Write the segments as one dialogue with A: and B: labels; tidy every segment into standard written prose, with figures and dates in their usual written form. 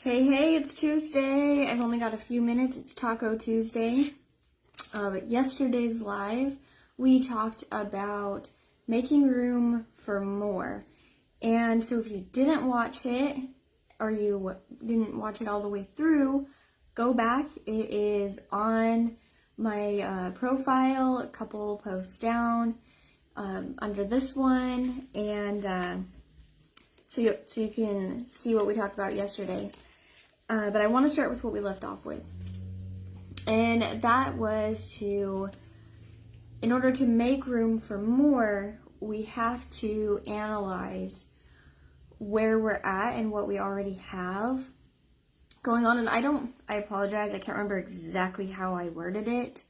A: Hey, it's Tuesday. I've only got a few minutes. It's Taco Tuesday. But yesterday's live, we talked about making room for more. And so if you didn't watch it, or you didn't watch it all the way through, go back. It is on my profile, a couple posts down under this one. And so you can see what we talked about yesterday. But I want to start with what we left off with. And that was in order to make room for more, we have to analyze where we're at and what we already have going on. And I apologize, I can't remember exactly how I worded it.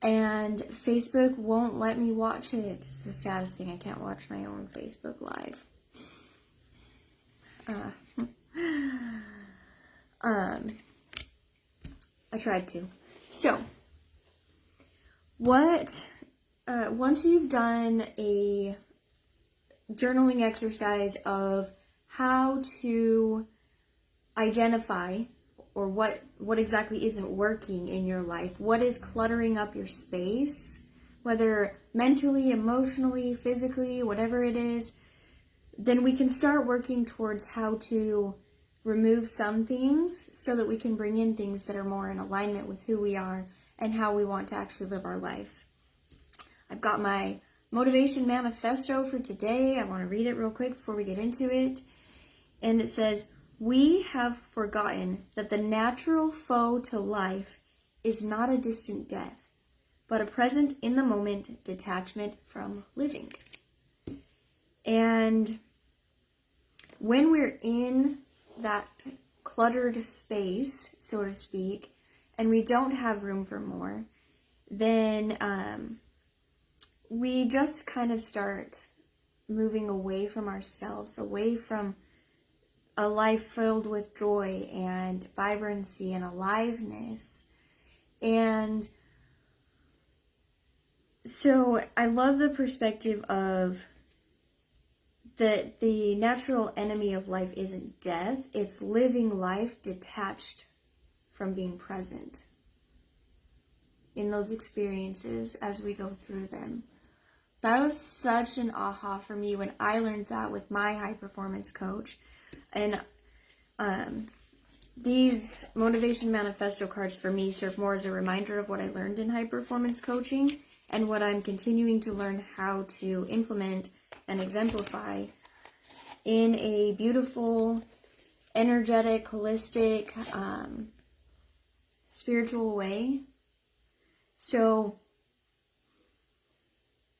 A: And Facebook won't let me watch it. It's the saddest thing, I can't watch my own Facebook Live. I tried to. So, once you've done a journaling exercise of how to identify or what exactly isn't working in your life, what is cluttering up your space, whether mentally, emotionally, physically, whatever it is, then we can start working towards how to remove some things so that we can bring in things that are more in alignment with who we are and how we want to actually live our lives. I've got my motivation manifesto for today. I want to read it real quick before we get into it. And it says, "We have forgotten that the natural foe to life is not a distant death, but a present in the moment detachment from living." And when we're in that cluttered space, so to speak, and we don't have room for more, then we just kind of start moving away from ourselves, away from a life filled with joy and vibrancy and aliveness. And so I love the perspective of that the natural enemy of life isn't death, it's living life detached from being present in those experiences as we go through them. That was such an aha for me when I learned that with my high performance coach. And these motivation manifesto cards for me serve more as a reminder of what I learned in high performance coaching and what I'm continuing to learn how to implement and exemplify in a beautiful, energetic, holistic, spiritual way. So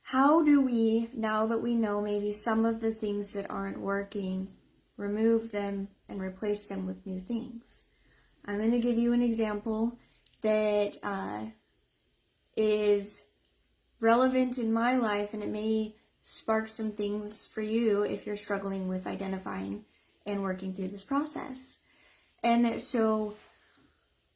A: how do we, now that we know maybe some of the things that aren't working, remove them and replace them with new things? I'm going to give you an example that is relevant in my life, and it may spark some things for you if you're struggling with identifying and working through this process. And so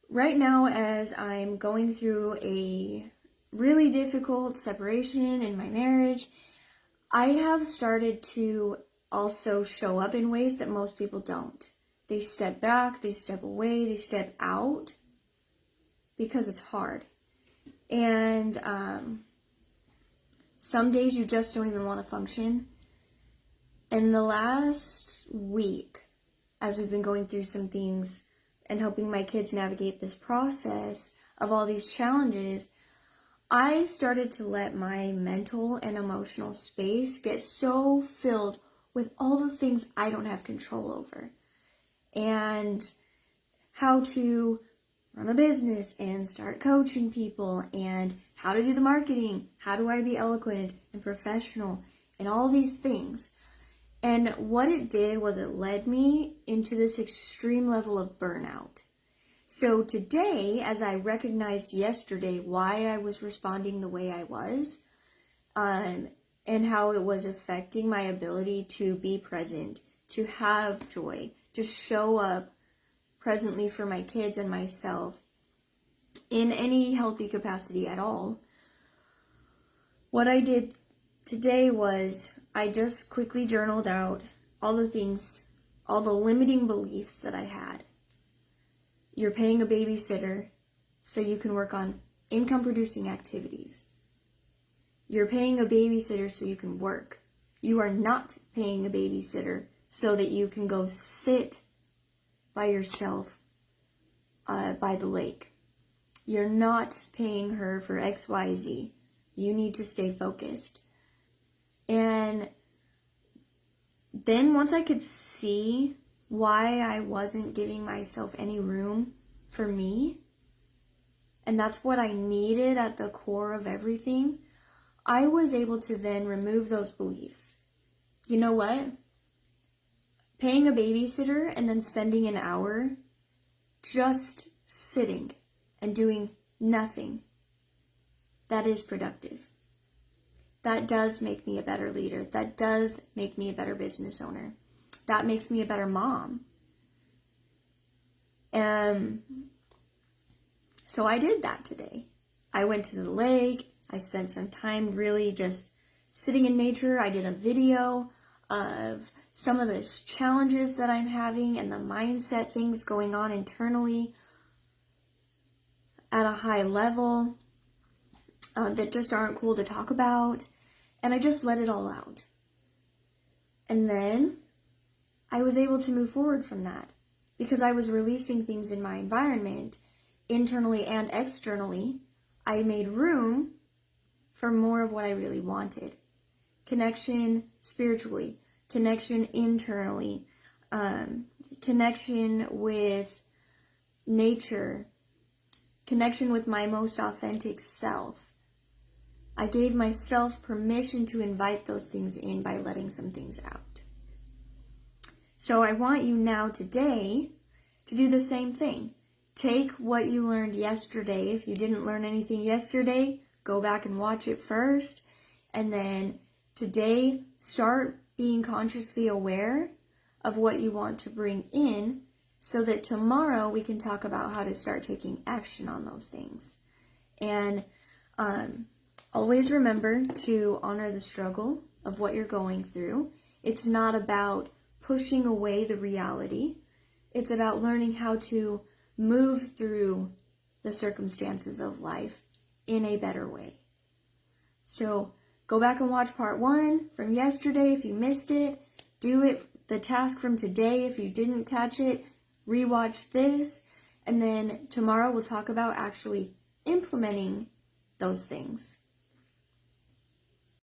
A: right now, as I'm going through a really difficult separation in my marriage, I have started to also show up in ways that most people don't. They step back, they step away, they step out because it's hard. And some days you just don't even want to function. And the last week, as we've been going through some things and helping my kids navigate this process of all these challenges, I started to let my mental and emotional space get so filled with all the things I don't have control over. And how to run a business and start coaching people, and how to do the marketing, how do I be eloquent and professional, and all these things. And what it did was it led me into this extreme level of burnout. So today, as I recognized yesterday why I was responding the way I was, and how it was affecting my ability to be present, to have joy, to show up presently for my kids and myself in any healthy capacity at all, what I did today was I just quickly journaled out all the things all the limiting beliefs that I had. You're paying a babysitter so you can work on income producing activities. You're paying a babysitter so you can work. You are not paying a babysitter so that you can go sit by yourself by the lake. You're not paying her for XYZ. You need to stay focused. And then once I could see why I wasn't giving myself any room for me, and that's what I needed at the core of everything, I was able to then remove those beliefs. You know what? Paying a babysitter and then spending an hour just sitting and doing nothing, that is productive. That does make me a better leader. That does make me a better business owner. That makes me a better mom. So I did that today. I went to the lake. I spent some time really just sitting in nature. I did a video of some of the challenges that I'm having and the mindset things going on internally at a high level that just aren't cool to talk about. And I just let it all out. And then I was able to move forward from that because I was releasing things in my environment, internally and externally. I made room for more of what I really wanted. Connection spiritually, connection internally, connection with nature, connection with my most authentic self. I gave myself permission to invite those things in by letting some things out. So I want you now today to do the same thing. Take what you learned yesterday. If you didn't learn anything yesterday, go back and watch it first. And then today, start being consciously aware of what you want to bring in so that tomorrow we can talk about how to start taking action on those things. And always remember to honor the struggle of what you're going through. It's not about pushing away the reality. It's about learning how to move through the circumstances of life in a better way. So go back and watch part 1 from yesterday if you missed it. Do it, the task from today if you didn't catch it. Rewatch this. And then tomorrow we'll talk about actually implementing those things.